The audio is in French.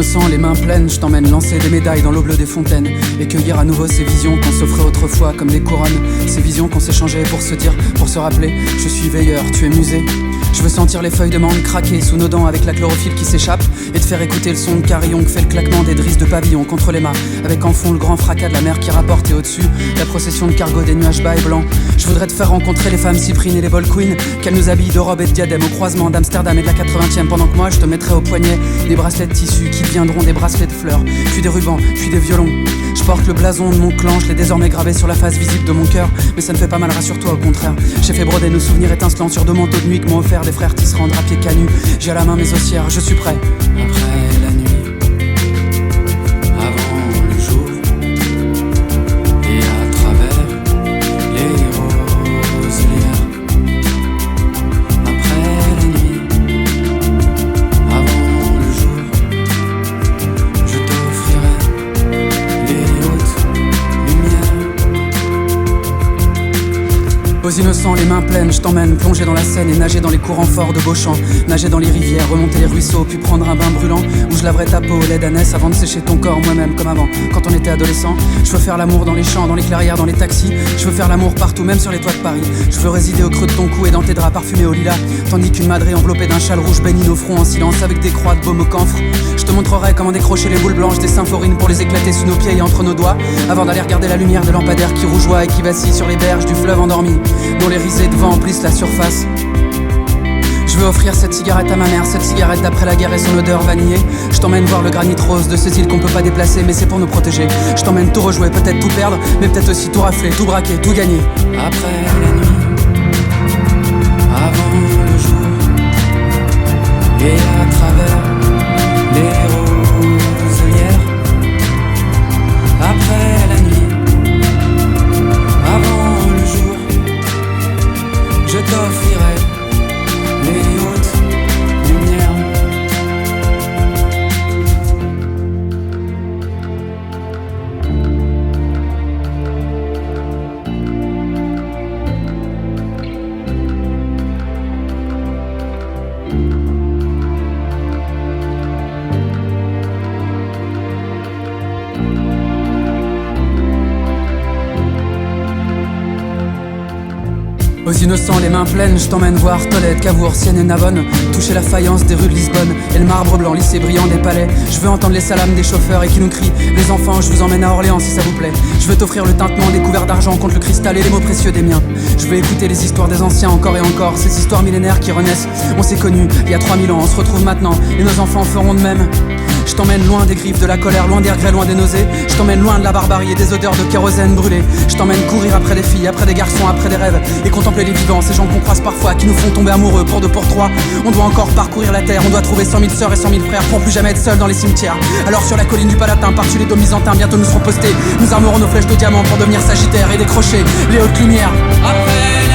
innocents, les mains pleines, je t'emmène lancer des médailles dans l'eau bleue des fontaines et cueillir à nouveau ces visions qu'on s'offrait autrefois comme des couronnes, ces visions qu'on s'échangeait pour se dire, pour se rappeler, je suis veilleur, tu es musée. Je veux sentir les feuilles de mangue craquer sous nos dents avec la chlorophylle qui s'échappe et te faire écouter le son de carillon que fait le claquement des drisses de pavillon contre les mâts, avec en fond le grand fracas de la mer qui rapporte et au-dessus la procession de cargo des nuages bas et blancs. Je voudrais te faire rencontrer les femmes cyprines et les vol queens, qu'elles nous habillent de robes et de diadèmes au croisement d'Amsterdam et de la 80e, pendant que moi je te mettrai au poignet des bracelets de tissu qui deviendront des bracelets de fleurs, puis des rubans, puis des violons. Je porte le blason de mon clan, je l'ai désormais gravé sur la face visible de mon cœur, mais ça ne fait pas mal, rassure-toi, au contraire. J'ai fait broder nos souvenirs étincelants sur deux manteaux de nuit que m'ont offert des frères tisserands à pieds canus. J'ai à la main mes ossières, je suis prêt. Après la nuit, avant le jour, et à travers les roselières. Après la nuit, avant le jour, je t'offrirai les hautes lumières. Aux innocents, les mains pleines, je t'emmène plonger dans la Seine et nager dans les courants forts de Beauchamp, nager dans les rivières, remonter les ruisseaux, puis prendre un bain brûlant où je laverai ta peau au lait d'ânesse avant de sécher ton corps moi-même comme avant, quand on était adolescent. Je veux faire l'amour dans les champs, dans les clairières, dans les taxis. Je veux faire l'amour partout, même sur les toits de Paris. Je veux résider au creux de ton cou et dans tes draps parfumés au lilas, tandis qu'une madrée enveloppée d'un châle rouge baigne nos fronts en silence avec des croix de baume au camphre. Je te montrerai comment décrocher les boules blanches des symphorines pour les éclater sous nos pieds et entre nos doigts, avant d'aller regarder la lumière des lampadaires qui rougeoient et qui vacillent sur les berges du fleuve endormi, dont les risées de vent emplissent la surface. Je veux offrir cette cigarette à ma mère, cette cigarette d'après la guerre et son odeur vanillée. Je t'emmène voir le granit rose de ces îles qu'on peut pas déplacer, mais c'est pour nous protéger. Je t'emmène tout rejouer, peut-être tout perdre, mais peut-être aussi tout rafler, tout braquer, tout gagner. Après la nuit, avant le jour, et à travers les roselières. Après la nuit, avant le jour, je t'offrirai les hautes lumières. Aux innocents, les mains pleines, je t'emmène voir Tolède, Cavour, Sienne et Navone, toucher la faïence des rues de Lisbonne et le marbre blanc lissé brillant des palais. Je veux entendre les salams des chauffeurs et qui nous crient: les enfants, je vous emmène à Orléans si ça vous plaît. Je veux t'offrir le tintement des couverts d'argent contre le cristal et les mots précieux des miens. Je veux écouter les histoires des anciens encore et encore, ces histoires millénaires qui renaissent. On s'est connus il y a 3000 ans, on se retrouve maintenant et nos enfants feront de même. Je t'emmène loin des griffes de la colère, loin des regrets, loin des nausées. Je t'emmène loin de la barbarie et des odeurs de kérosène brûlé. Je t'emmène courir après des filles, après des garçons, après des rêves, et contempler les vivants, ces gens qu'on croise parfois, qui nous font tomber amoureux pour deux, pour trois. On doit encore parcourir la terre, on doit trouver 100 000 sœurs et 100 000 frères pour plus jamais être seul dans les cimetières. Alors sur la colline du Palatin, par-dessus les dômes byzantins, bientôt nous serons postés. Nous armerons nos flèches de diamant pour devenir sagittaires et décrocher les hautes lumières. Après